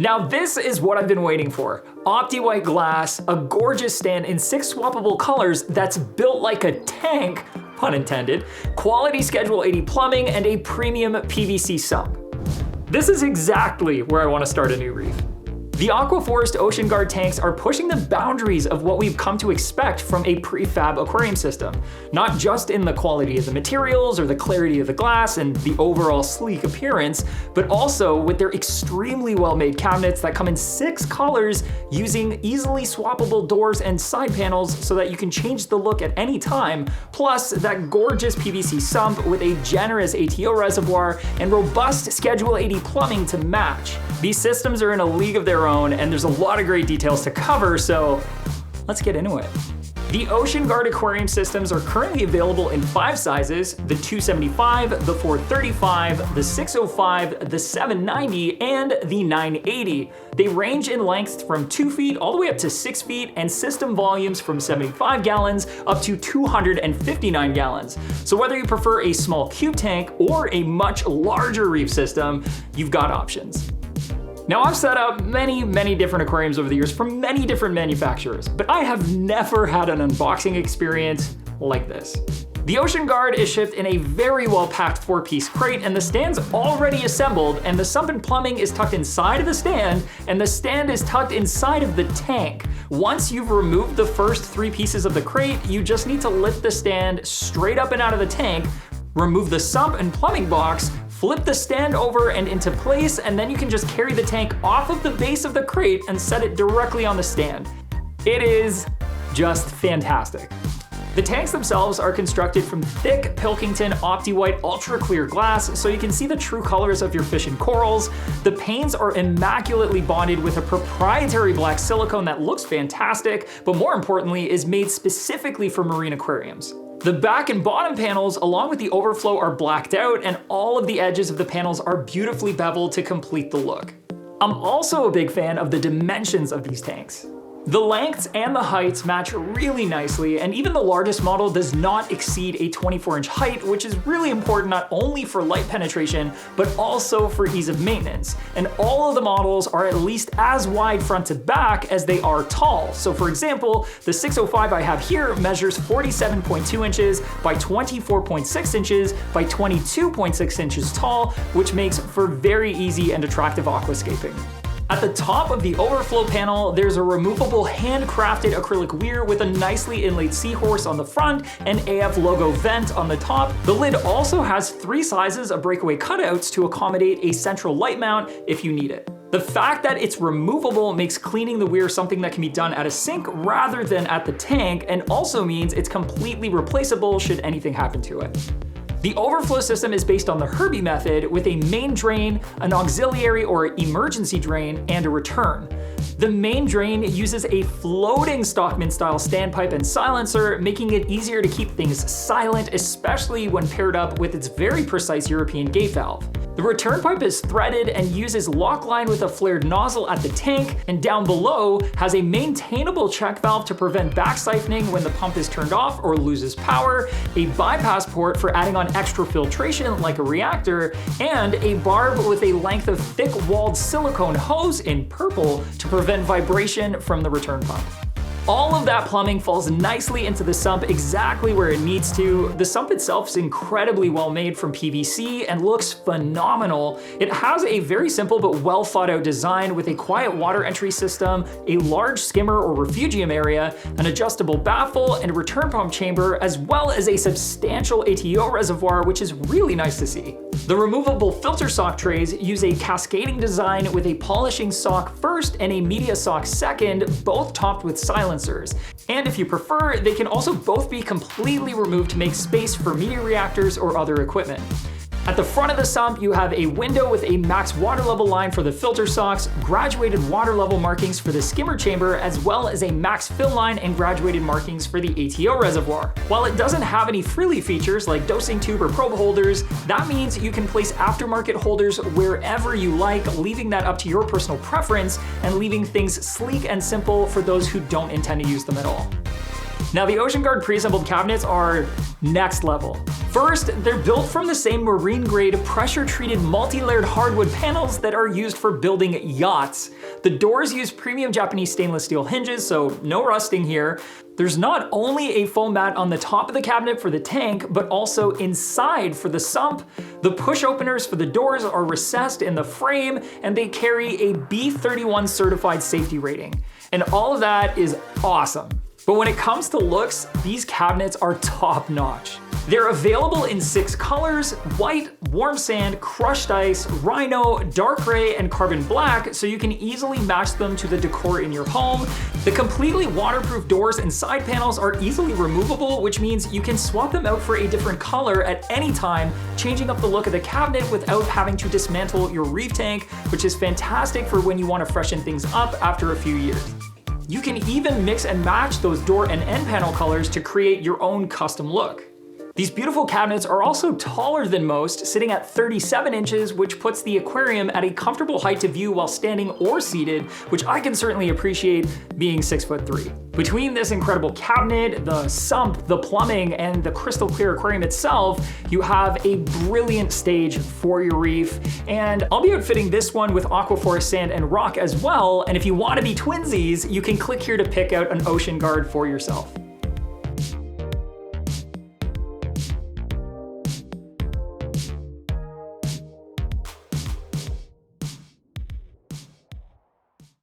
Now this is what I've been waiting for. Opti-white glass, a gorgeous stand in 6 swappable colors that's built like a tank, pun intended, quality Schedule 80 plumbing, and a premium PVC sump. This is exactly where I want to start a new reef. The Aquaforest OceanGuard tanks are pushing the boundaries of what we've come to expect from a prefab aquarium system, not just in the quality of the materials or the clarity of the glass and the overall sleek appearance, but also with their extremely well-made cabinets that come in 6 colors using easily swappable doors and side panels so that you can change the look at any time, plus that gorgeous PVC sump with a generous ATO reservoir and robust Schedule 80 plumbing to match. These systems are in a league of their own, and there's a lot of great details to cover, so let's get into it. The OceanGuard Aquarium systems are currently available in 5 sizes: the 275, the 435, the 605, the 790, and the 980. They range in length from 2 feet all the way up to 6 feet, and system volumes from 75 gallons up to 259 gallons. So whether you prefer a small cube tank or a much larger reef system, you've got options. Now I've set up many different aquariums over the years from many different manufacturers, but I have never had an unboxing experience like this. The OceanGuard is shipped in a very well-packed 4-piece crate, and the stand's already assembled, and the sump and plumbing is tucked inside of the stand, and the stand is tucked inside of the tank. Once you've removed the first 3 pieces of the crate, you just need to lift the stand straight up and out of the tank, remove the sump and plumbing box, flip the stand over and into place, and then you can just carry the tank off of the base of the crate and set it directly on the stand. It is just fantastic. The tanks themselves are constructed from thick Pilkington Opti-White ultra clear glass, so you can see the true colors of your fish and corals. The panes are immaculately bonded with a proprietary black silicone that looks fantastic, but more importantly is made specifically for marine aquariums. The back and bottom panels, along with the overflow, are blacked out, and all of the edges of the panels are beautifully beveled to complete the look. I'm also a big fan of the dimensions of these tanks. The lengths and the heights match really nicely, and even the largest model does not exceed a 24-inch height, which is really important not only for light penetration, but also for ease of maintenance. And all of the models are at least as wide front to back as they are tall. So for example, the 605 I have here measures 47.2 inches by 24.6 inches by 22.6 inches tall, which makes for very easy and attractive aquascaping. At the top of the overflow panel, there's a removable handcrafted acrylic weir with a nicely inlaid seahorse on the front and AF logo vent on the top. The lid also has 3 sizes of breakaway cutouts to accommodate a central light mount if you need it. The fact that it's removable makes cleaning the weir something that can be done at a sink rather than at the tank, and also means it's completely replaceable should anything happen to it. The overflow system is based on the hereby method with a main drain, an auxiliary or emergency drain, and a return. The main drain uses a floating Stockman-style standpipe and silencer, making it easier to keep things silent, especially when paired up with its very precise European gate valve. The return pipe is threaded and uses lock line with a flared nozzle at the tank, and down below has a maintainable check valve to prevent back siphoning when the pump is turned off or loses power, a bypass port for adding on extra filtration like a reactor, and a barb with a length of thick-walled silicone hose in purple to prevent vibration from the return pump. All of that plumbing falls nicely into the sump exactly where it needs to. The sump itself is incredibly well made from PVC and looks phenomenal. It has a very simple but well thought out design with a quiet water entry system, a large skimmer or refugium area, an adjustable baffle, and a return pump chamber, as well as a substantial ATO reservoir, which is really nice to see. The removable filter sock trays use a cascading design with a polishing sock first and a media sock second, both topped with silencers. And if you prefer, they can also both be completely removed to make space for media reactors or other equipment. At the front of the sump, you have a window with a max water level line for the filter socks, graduated water level markings for the skimmer chamber, as well as a max fill line and graduated markings for the ATO reservoir. While it doesn't have any frilly features like dosing tube or probe holders, that means you can place aftermarket holders wherever you like, leaving that up to your personal preference and leaving things sleek and simple for those who don't intend to use them at all. Now, the OceanGuard pre-assembled cabinets are next level. First, they're built from the same marine-grade, pressure-treated, multi-layered hardwood panels that are used for building yachts. The doors use premium Japanese stainless steel hinges, so no rusting here. There's not only a foam mat on the top of the cabinet for the tank, but also inside for the sump. The push openers for the doors are recessed in the frame, and they carry a B31 certified safety rating. And all of that is awesome. But when it comes to looks, these cabinets are top notch. They're available in 6 colors: white, warm sand, crushed ice, rhino, dark gray, and carbon black, so you can easily match them to the decor in your home. The completely waterproof doors and side panels are easily removable, which means you can swap them out for a different color at any time, changing up the look of the cabinet without having to dismantle your reef tank, which is fantastic for when you want to freshen things up after a few years. You can even mix and match those door and end panel colors to create your own custom look. These beautiful cabinets are also taller than most, sitting at 37 inches, which puts the aquarium at a comfortable height to view while standing or seated, which I can certainly appreciate being 6'3". Between this incredible cabinet, the sump, the plumbing, and the crystal clear aquarium itself, you have a brilliant stage for your reef. And I'll be outfitting this one with Aquaforest sand and rock as well. And if you want to be twinsies, you can click here to pick out an OceanGuard for yourself.